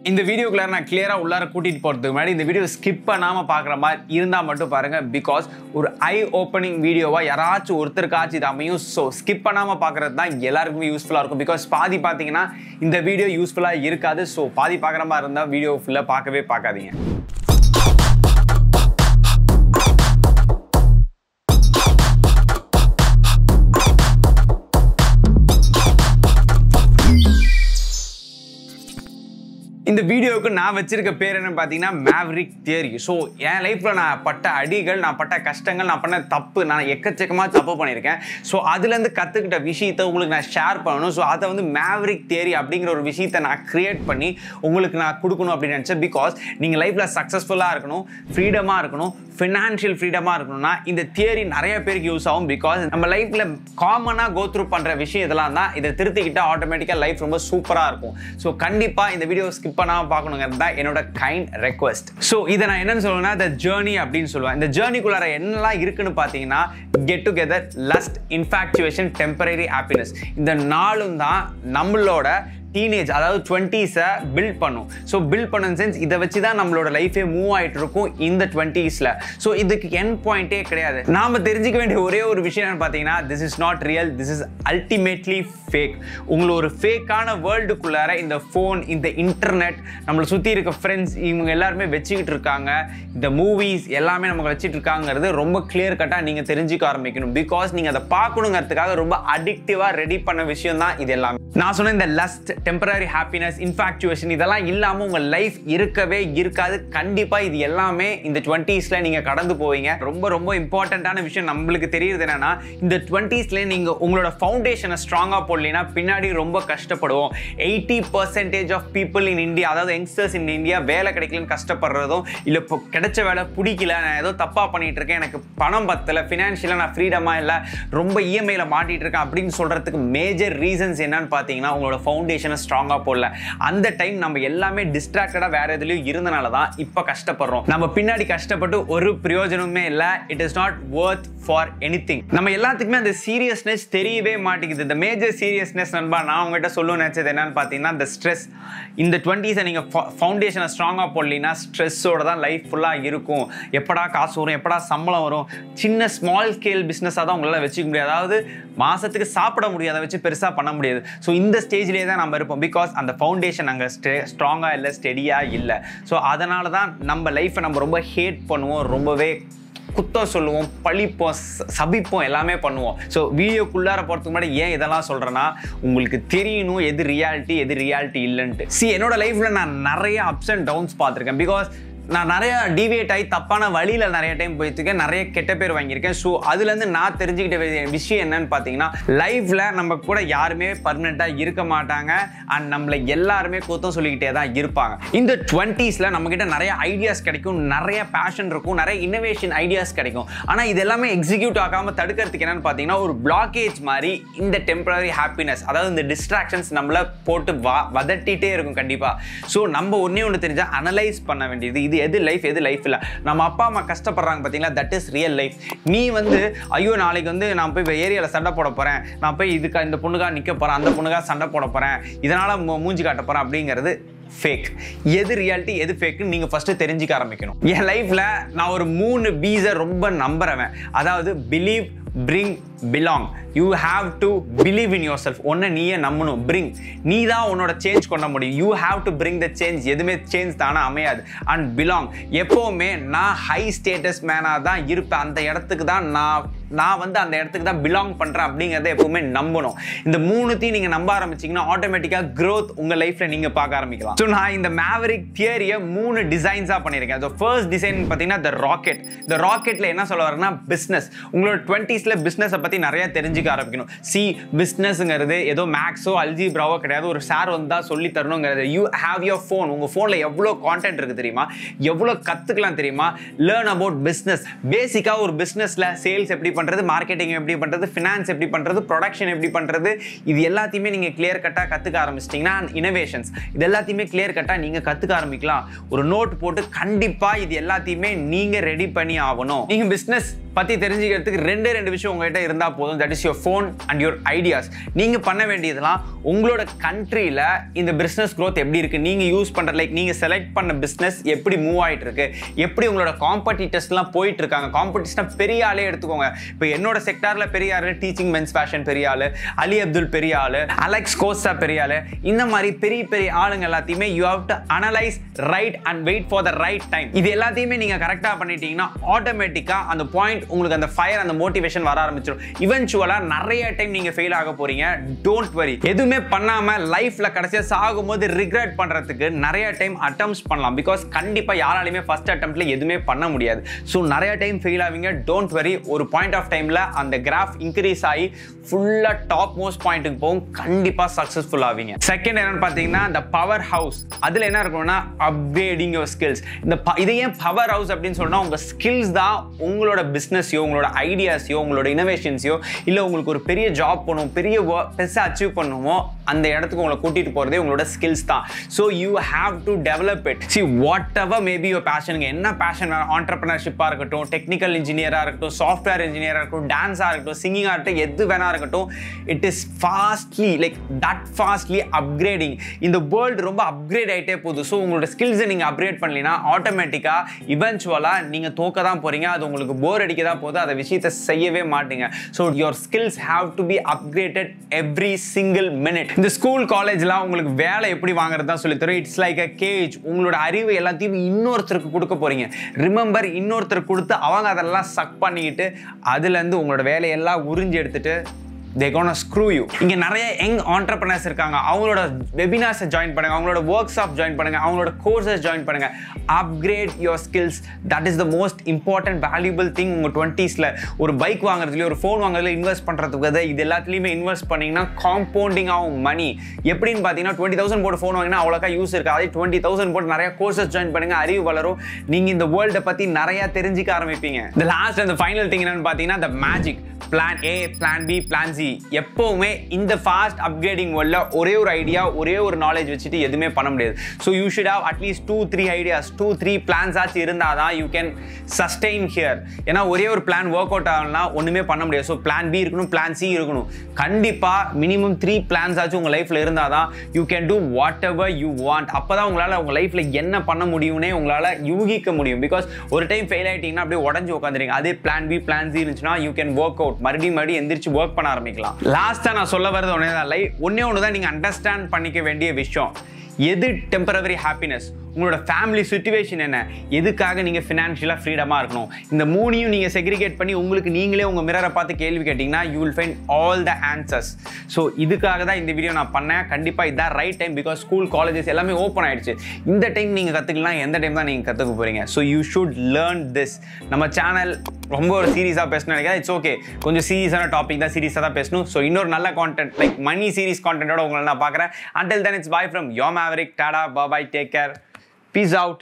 இந்த வீடியோக்குள்ள நான் கிளியரா உள்ளார கூட்டிட்டு போறதுக்கு முன்னாடி இந்த வீடியோ ஸ்கிப் பண்ணாம பார்க்குற மாதிரி இருந்தா மட்டும் பாருங்க. பிகாஸ் ஒரு ஐ ஓப்பனிங் வீடியோவா யாராச்சும் ஒருத்தருக்காச்சும் இது அமையும். ஸோ ஸ்கிப் பண்ணாம பார்க்கறது தான் எல்லாருக்குமே யூஸ்ஃபுல்லா இருக்கும். பிகாஸ் பாதி பார்த்தீங்கன்னா இந்த வீடியோ யூஸ்ஃபுல்லா இருக்காது. ஸோ பாதி பார்க்குற மாதிரி இருந்தால் வீடியோ ஃபுல்லா பார்க்கவே பார்க்காதீங்க. இந்த வீடியோவுக்கு நான் வச்சிருக்க பேர் என்னன்னு பார்த்தீங்கன்னா மேவரிக் தியரி. ஸோ என் லைஃப்பில் நான் பட்ட அடிகள், நான் பட்ட கஷ்டங்கள், நான் பண்ண தப்பு, நான் எக்கச்சக்கமாக தப்பு பண்ணியிருக்கேன். ஸோ அதுலேருந்து கற்றுக்கிட்ட விஷயத்தை உங்களுக்கு நான் ஷேர் பண்ணணும். ஸோ அதை வந்து மேவரிக் தியரி அப்படிங்கிற ஒரு விஷயத்தை நான் க்ரியேட் பண்ணி உங்களுக்கு நான் கொடுக்கணும் அப்படின்னு நினச்சேன். பிகாஸ் நீங்கள் லைஃப்பில் சக்ஸஸ்ஃபுல்லாக இருக்கணும், ஃப்ரீடமாக இருக்கணும், ஃபினான்ஷியல் ஃப்ரீடமாக இருக்கணும்னா இந்த தியரி நிறைய பேருக்கு யூஸ் ஆகும். பிகாஸ் நம்ம லைஃப்பில் காமனாக கோ த்ரூ பண்ணுற விஷயம் இதெல்லாம் தான். இதை திருத்திக்கிட்டால் ஆட்டோமேட்டிக்காக லைஃப் ரொம்ப சூப்பராக இருக்கும். ஸோ கண்டிப்பாக இந்த வீடியோ ஸ்கிப் பண்ணாமல் பார்க்கணுங்கிறது தான் என்னோட கைண்ட் ரெக்வஸ்ட். ஸோ இதை நான் என்னன்னு சொல்லுவேன்னா த ஜேர்னி அப்படின்னு சொல்லுவேன். இந்த ஜேர்னிக்குள்ளார என்னெல்லாம் இருக்குன்னு பார்த்தீங்கன்னா get together, lost, infatuation, temporary happiness. இந்த நாளும் தான் நம்மளோட டீனேஜ் அதாவது 20s பில்ட் பண்ணும். ஸோ பில்ட் பண்ண சென்ஸ் இதை வச்சு தான் நம்மளோட லைஃபே மூவ் ஆகிட்டு இருக்கும் இந்த 20s. ஸோ இதுக்கு என் பாயிண்டே கிடையாது. நாம் தெரிஞ்சிக்க வேண்டிய ஒரே ஒரு விஷயம் என்னன்னு பார்த்தீங்கன்னா this is not real, this is ultimately fake. உங்களை ஒரு ஃபேக்கான வேர்ல்டுக்குள்ளார இந்த ஃபோன், இந்த இன்டர்நெட், நம்மளை சுற்றி இருக்க ஃப்ரெண்ட்ஸ், இவங்க எல்லாருமே வச்சுக்கிட்டு இருக்காங்க. இந்த மூவிஸ் எல்லாமே நமக்கு வச்சுட்டு இருக்காங்கிறது ரொம்ப கிளியர் கட்டாக நீங்கள் தெரிஞ்சுக்க ஆரம்பிக்கணும். பிகாஸ் நீங்கள் அதை பார்க்கணுங்கிறதுக்காக ரொம்ப அடிக்டிவாக ரெடி பண்ண விஷயம் தான் இது எல்லாமே. நான் சொன்ன இந்த லஸ்ட், டெம்பரரி ஹாப்பினஸ், இன்ஃபாக்சுவேஷன் இதெல்லாம் இல்லாமல் உங்கள் லைஃப் இருக்கவே இருக்காது. கண்டிப்பாக இது எல்லாமே இந்த 20s நீங்கள் கடந்து போவீங்க. ரொம்ப ரொம்ப இம்பார்ட்டண்ட்டான விஷயம் நம்மளுக்கு தெரியுது என்னன்னா இந்த 20s நீங்கள் உங்களோட ஃபவுண்டேஷனை ஸ்ட்ராங்காக போடலைன்னா பின்னாடி ரொம்ப கஷ்டப்படுவோம். 80% ஆஃப் பீப்புள் இன் இந்தியா, அதாவது யங்ஸ்டர்ஸ் இன் இந்தியா வேலை கிடைக்கலன்னு கஷ்டப்படுறதும், இல்லை இப்போ கிடைச்ச வேலை பிடிக்கல, நான் ஏதோ தப்பாக பண்ணிட்டு இருக்கேன், எனக்கு பணம் பத்தலை, ஃபினான்ஷியலாக நான் ஃப்ரீடமாக இல்லை, ரொம்ப இஎம்ஐயில் மாட்டிட்டு இருக்கேன் அப்படின்னு சொல்கிறதுக்கு மேஜர் ரீசன்ஸ் என்னன்னு பார்த்தீங்கன்னா உங்களோட ஃபவுண்டேஷனை ஸ்ட்ராங்காக போடல. அந்த டைம் நம்ம எல்லாமே டிஸ்ட்ராக்டடாக வேற எதுலையும் இருந்தனால தான் இப்போ கஷ்டப்படுறோம். நம்ம பின்னாடி கஷ்டப்பட்டு ஒரு பிரயோஜனமே இல்லை. It is not worth for anything. நம்ம எல்லாத்துக்குமே அந்த சீரியஸ்னஸ் தெரியவே மாட்டேங்குது. இந்த மேஜர் சீரியஸ்னஸ் நண்பா நான் உங்ககிட்ட சொல்லணும்னு நினச்சது என்னன்னு பார்த்தீங்கன்னா இந்த ஸ்ட்ரெஸ். இந்த 20s நீங்கள் ஃபவுண்டேஷனை ஸ்ட்ராங்காக போடலைன்னா ஸ்ட்ரெஸ்ஸோட தான் லைஃப் ஃபுல்லாக இருக்கும். எப்படா காசு வரும், எப்படா சம்பளம் வரும், சின்ன ஸ்மால் ஸ்கேல் பிஸ்னஸாக தான் உங்களால் வச்சுக்க முடியாது. அதாவது மாதத்துக்கு சாப்பிட முடியாது, அதை வச்சு பெருசாக பண்ண முடியாது. ஸோ இந்த ஸ்டேஜ்லேயே தான் நம்ம இருப்போம். பிகாஸ் அந்த ஃபவுண்டேஷன் அங்கே ஸ்ட்ராங்காக இல்லை, ஸ்டெடியாக இல்லை. ஸோ அதனால தான் நம்ம லைஃப்பை நம்ம ரொம்ப ஹேட் பண்ணுவோம், ரொம்பவே குத்தம் சொல்லுவோம், பழிப்போம், சபிப்போம், எல்லாமே பண்ணுவோம். ஸோ வீடியோக்குள்ளார போகிறதுக்கு முன்னாடி ஏன் இதெல்லாம் சொல்கிறேன்னா உங்களுக்கு தெரியணும் எது ரியாலிட்டி இல்லைன்ட்டு. என்னோட லைஃப்பில் நான் நிறைய அப்ஸ் அண்ட் டவுன்ஸ் பார்த்துருக்கேன். பிகாஸ் நான் நிறைய டிவியேட் ஆகி தப்பான வழியில் நிறைய டைம் போயிட்டுருக்கேன், நிறைய கெட்ட பேர் வாங்கியிருக்கேன். ஸோ அதுலேருந்து நான் தெரிஞ்சுக்கிட்ட விஷயம் என்னன்னு பார்த்தீங்கன்னா லைஃப்பில் நம்ம கூட யாருமே பர்மனெண்ட்டாக இருக்க மாட்டாங்க. அண்ட் நம்மளை எல்லாருமே குத்தம் சொல்லிக்கிட்டே தான் இருப்பாங்க. இந்த 20s நம்மக்கிட்ட நிறைய ஐடியாஸ் கிடைக்கும், நிறைய பேஷன் இருக்கும், நிறைய இன்னோவேஷன் ஐடியாஸ் கிடைக்கும். ஆனால் இது எல்லாமே எக்ஸிக்யூட் ஆகாமல் தடுக்கிறதுக்கு என்னன்னு பார்த்தீங்கன்னா ஒரு பிளாக்கேஜ் மாதிரி இந்த டெம்பரரி ஹாப்பினஸ், அதாவது இந்த டிஸ்ட்ராக்ஷன்ஸ் நம்மளை போட்டு வதட்டிகிட்டே இருக்கும் கண்டிப்பாக. ஸோ நம்ம ஒன்று தெரிஞ்சால் அனலைஸ் பண்ண வேண்டியது இது எது லைஃப் இல்லை. நம்ம அப்பா அம்மா கஷ்டப்படுறாங்க பார்த்தீங்களா, தட் இஸ் ரியல் லைஃப். நீ வந்து ஐயோ நாளைக்கு வந்து நான் போய் ஏரியாவில் சண்டை போட போகிறேன், நான் போய் இந்த பொண்ணுக்காக நிற்க போகிறேன், அந்த பொண்ணுக்காக சண்டை போட போகிறேன், இதனால் மூஞ்சி காட்ட போகிறேன் அப்படிங்கிறது ஃபேக். எது ரியாலிட்டி எது ஃபேக்குன்னு நீங்கள் ஃபஸ்ட்டு தெரிஞ்சுக்க ஆரம்பிக்கணும். என் லைஃப்பில் நான் ஒரு 3 Bஸை ரொம்ப நம்புறேன். அதாவது believe, bring, belong. You have to believe in yourself. ஒன்ன நீயே நம்பணும். bring, நீ தான் உன்னோட சேஞ்ச் கொண்ட முடியும். you have to bring the change. எதுவுமே சேஞ்ச் தானே அமையாது. and belong, எப்போவுமே நான் ஹை ஸ்டேட்டஸ் மேனாக தான் இருப்பேன், அந்த இடத்துக்கு தான் நான் வந்து அந்த இடத்துக்கு தான் பிலாங் பண்ணுறேன் அப்படிங்கிறத எப்பவுமே நம்பணும். இந்த 3த்தையும் நீங்கள் நம்ப ஆரம்பிச்சிங்கன்னா ஆட்டோமேட்டிக்காக க்ரோத் உங்கள் லைஃப்பில் நீங்கள் பார்க்க ஆரம்பிக்கலாம். ஸோ நான் இந்த மேவரிக் தியரியை 3 டிசைன்ஸாக பண்ணியிருக்கேன். ஸோ ஃபர்ஸ்ட் டிசைன் பார்த்தீங்கன்னா த ராக்கெட். இந்த ராக்கெட்டில் என்ன சொல்ல வரேன்னா பிஸ்னஸ். உங்களோட 20s பிஸ்னஸை பற்றி நிறைய தெரிஞ்சுக்க ஆரம்பிக்கணும். பிஸ்னஸ்ங்கிறது ஏதோ மேக்ஸோ அல்ஜிப்ராவோ கிடையாது, ஒரு சார் வந்து தான் சொல்லி தரணுங்கிறது. You have your phone. உங்கள் ஃபோனில் எவ்வளோ கான்டென்ட் இருக்குது தெரியுமா, எவ்வளோ கற்றுக்கலாம் தெரியுமா. Learn about business. பேசிக்காக ஒரு பிஸ்னஸில் சேல்ஸ் எப்படி பண்ணுறது, மார்க்கெட்டிங் எப்படி பண்ணுறது, ஃபினான்ஸ் எப்படி பண்ணுறது, ப்ரொடக்ஷன் எப்படி பண்ணுறது, இது எல்லாத்தையுமே நீங்கள் கிளியர் கட்டாக கற்றுக்க ஆரம்பிச்சிட்டிங்கன்னா இனோவேஷன்ஸ் இது எல்லாத்தையுமே கிளியர் கட்டாக நீங்கள் கற்றுக்க ஆரம்பிக்கலாம். ஒரு நோட் போட்டு கண்டிப்பாக இது எல்லாத்தையுமே நீங்கள் ரெடி பண்ணி ஆகணும். நீங்கள் பிஸ்னஸ் பற்றி தெரிஞ்சுக்கிறதுக்கு 2 விஷயம் உங்கள்கிட்ட இருந்தால் இருந்தால் போதும். That is your phone and your ideas. நீங்கள் பண்ண வேண்டியதெல்லாம் உங்களோட கண்ட்ரியில் இந்த பிஸ்னஸ் க்ரோத் எப்படி இருக்குது, நீங்கள் யூஸ் பண்ணுற நீங்கள் செலக்ட் பண்ண பிஸ்னஸ் எப்படி மூவ் ஆகிட்டு இருக்கு, எப்படி உங்களோட காம்படிட்டர்ஸ்லாம் போயிட்டு இருக்காங்க. காம்படிஷன் பெரிய ஆளே எடுத்துக்கோங்க. இப்போ என்னோட செக்டாரில் பெரிய ஆள் டீச்சிங் மென்ஸ் ஃபேஷன் பெரிய ஆள், அலி அப்துல் பெரிய ஆள், அலெக்ஸ் கோஸ்டா பெரிய ஆள். இந்த மாதிரி பெரிய பெரிய ஆளுங்க எல்லாத்தையுமே you have to analyse, right and wait for the right time. இது எல்லாத்தையுமே நீங்கள் கரெக்டாக பண்ணிட்டீங்கன்னா ஆட்டோமேட்டிக்காக அந்த பாயிண்ட் உங்களுக்கு அந்த ஃபயர், அந்த மோட்டிவேஷன் வர ஆரம்பிச்சிடும். இவென்ச்சுவலாக நிறைய டைம் நீங்கள் ஃபெயில் ஆக போறீங்க. Don't worry. எதுவுமே பண்ணாமல் லைஃப்பில் கடைசியாக சாகும்போது ரிக்ரெட் பண்ணுறதுக்கு நிறைய டைம் அட்டெம்ப்ட்ஸ் பண்ணலாம். பிகாஸ் கண்டிப்பாக யாராலையுமே ஃபர்ஸ்ட் அட்டெம்ப்ட்ல எதுவுமே பண்ண முடியாது. ஸோ நிறைய டைம் ஃபெயில் ஆவீங்க. Don't worry. ஒரு பாயிண்ட் ஆஃப் டைமில் அந்த கிராஃப் இன்க்ரீஸ் ஆகி ஃபுல்லாக டாப் மோஸ்ட் பாயிண்ட்டுக்கு போகும். கண்டிப்பாக சக்ஸஸ்ஃபுல் ஆவீங்க. செகண்ட் என்னன்னு பார்த்தீங்கன்னா இந்த பவர் ஹவுஸ். அதில் என்ன இருக்கணும்னா அப்கிரேடிங் யுவர் ஸ்கில்ஸ். இது ஏன் பவர் ஹவுஸ் அப்படின்னு சொன்னால், உங்கள் ஸ்கில்ஸ் தான் உங்களோட பிஸ்னஸையோ, உங்களோட ஐடியாஸையோ, உங்களோட இனோவேஷன்ஸையோ, இல்லை உங்களுக்கு ஒரு பெரிய ஜாப் பண்ணணும், பெரிய பெருசாக அச்சீவ் பண்ணுமோ அந்த இடத்துக்கு உங்களை கூட்டிகிட்டு போகிறதே உங்களோட ஸ்கில்ஸ் தான். So you have to develop it. See whatever maybe your பேஷனுங்க, என்ன பேஷன் வேணும், ஆண்டர்பிரினர்ஷிப்பாக இருக்கட்டும், டெக்னிக்கல் இன்ஜினியராக இருக்கட்டும், சாஃப்ட்வேர் இன்ஜினியராக இருக்கட்டும், டான்ஸாக இருக்கட்டும், சிங்கிங்காக இருக்கட்டும், எது வேணா இருக்கட்டும், it is fastly fastly upgrading. இந்த வேர்ல்டு ரொம்ப அப்கிரேட் ஆகிட்டே போகுது. ஸோ உங்களோட ஸ்கில்ஸை நீங்கள் அப்கிரேட் பண்ணலைன்னா ஆட்டோமேட்டிக்காக இவென்ச்சுவலாக நீங்கள் தோக்க தான் போகிறீங்க. அது உங்களுக்கு போர் அடிக்க தான் போகுது. அதை விஷயத்தை செய்யவே மாட்டீங்க. So your skills have to be upgraded every single minute. இந்த ஸ்கூல் காலேஜ்லாம் உங்களுக்கு வேலை எப்படி வாங்குறது தான் சொல்லி தரும். It's like a cage. உங்களோட அறிவு எல்லாத்தையும் இன்னொருத்தருக்கு கொடுக்க போறீங்க. ரிமெம்பர், இன்னொருத்தருக்கு கொடுத்து அவங்க அதெல்லாம் சக் பண்ணிக்கிட்டு அதுலேருந்து உங்களோட வேலையெல்லாம் உறிஞ்சி எடுத்துட்டு they're gonna screw you. இங்க நிறைய யங் entrepreneurs இருக்காங்க. அவங்களோட வெபினார்ஸ் ஜாயின் பண்ணுங்க, அவங்களோட ஒர்க் ஷாப் ஜாயின் பண்ணுங்க, அவங்களோட கோர்சஸ் ஜாயின் பண்ணுங்க. Upgrade your skills. That is the most important valuable thing. உங்க 20ஸ்ல ஒரு பைக் வாங்குறதுலயோ, ஒரு ஃபோன் வாங்குறதுல இன்வெஸ்ட் பண்றதுக்கு இது எல்லாத்துலயுமே இன்வெஸ்ட் பண்ணீங்கன்னா காம்பவுண்டிங் ஆகும் மணி. எப்படின்னு பாத்தீங்கன்னா 20,000 போட்டு ஃபோன் வாங்கினா அவ்வளோக்கா யூஸ் இருக்காது. 20,000 போட்டு நிறைய கோர்சஸ் ஜாயின் பண்ணுங்க, அறிவு வளரும். நீங்க இந்த வேர்ல்டை பத்தி நிறைய தெரிஞ்சுக்க ஆரம்பிப்பீங்க. இந்த லாஸ்ட் அந்த ஃபைனல் திங் என்னன்னு பாத்தீங்கன்னா the magic. Plan A, plan B, plan C. எப்பவுமே இந்த ஃபாஸ்ட் அப்கிரேடிங் வேர்ல்ட்ல ஒரே ஒரு ஐடியா, ஒரே ஒரு நாலேஜ் வச்சுட்டு எதுவுமே பண்ண முடியாது. ஸோ யூ ஷுட் ஹேவ் அட்லீஸ்ட் 2-3 ஐடியாஸ், 2-3 பிளான்ஸ் ஆச்சு இருந்தால் தான் யூ கேன் சஸ்டெயின் ஹியர். ஏன்னா ஒரே ஒரு பிளான் ஒர்க் அவுட் ஆகலன்னா ஒன்றுமே பண்ண முடியாது. ஸோ பிளான் பி இருக்கணும், பிளான் சி இருக்கணும். கண்டிப்பாக மினிமம் 3 பிளான்ஸ் ஆச்சு உங்கள் லைஃப்பில் இருந்தால் தான் you can do what ever you want. அப்போ தான் உங்களால் உங்கள் லைஃப்பில் என்ன பண்ண முடியும்னே உங்களால் யூகிக்க முடியும். பிகாஸ் ஒரு டைம் ஃபெயில் ஆகிட்டீங்கன்னா அப்படியே உடஞ்சி உட்காந்துருங்க. அதே பிளான் பி, பிளான் சி இருந்துச்சுன்னா யூ கேன் ஒர்க் அவுட். மறுபடியும் எந்திரிச்சு ஒர்க் பண்ண ஆரம்பிக்கலாம். லாஸ்டா நான் சொல்ல வரது ஒன்னே ஒன்று தான் நீங்க அண்டர்ஸ்டாண்ட் பண்ணிக்க வேண்டிய விஷயம். எது டெம்பரவரி ஹாப்பினஸ், உங்களோட ஃபேமிலி சிச்சுவேஷன் என்ன, எதுக்காக நீங்கள் ஃபினான்ஷியலாக ஃப்ரீடமாக இருக்கணும், இந்த மூணையும் நீங்கள் செக்ரிகேட் பண்ணி உங்களுக்கு நீங்களே உங்கள் மிரரை பார்த்து கேள்வி கேட்டிங்கன்னா you will find all the answers. So இதுக்காக தான் இந்த வீடியோ நான் பண்ணேன். கண்டிப்பாக இதான் right time. Because school, colleges எல்லாமே ஓப்பன் ஆயிடுச்சு. இந்த டைம் நீங்கள் கற்றுக்கலாம், எந்த டைம் தான் நீங்கள் கற்றுக்க போகிறீங்க. So you should learn this. நம்ம சேனல் ரொம்ப ஒரு சீரியஸாக பேசணும் நினைக்கிறேன். இட்ஸ் ஓகே, கொஞ்சம் சீரியஸான டாபிக் தான், சீரியஸாக தான் பேசணும். ஸோ இன்னொரு நல்ல கான்டென்ட் லைக் மணி சீரிஸ் கான்டென்ட்டோட உங்களை நான் பார்க்குறேன். Until then, it's bye from your Maverick. Tada, bye bye, take care. Peace out.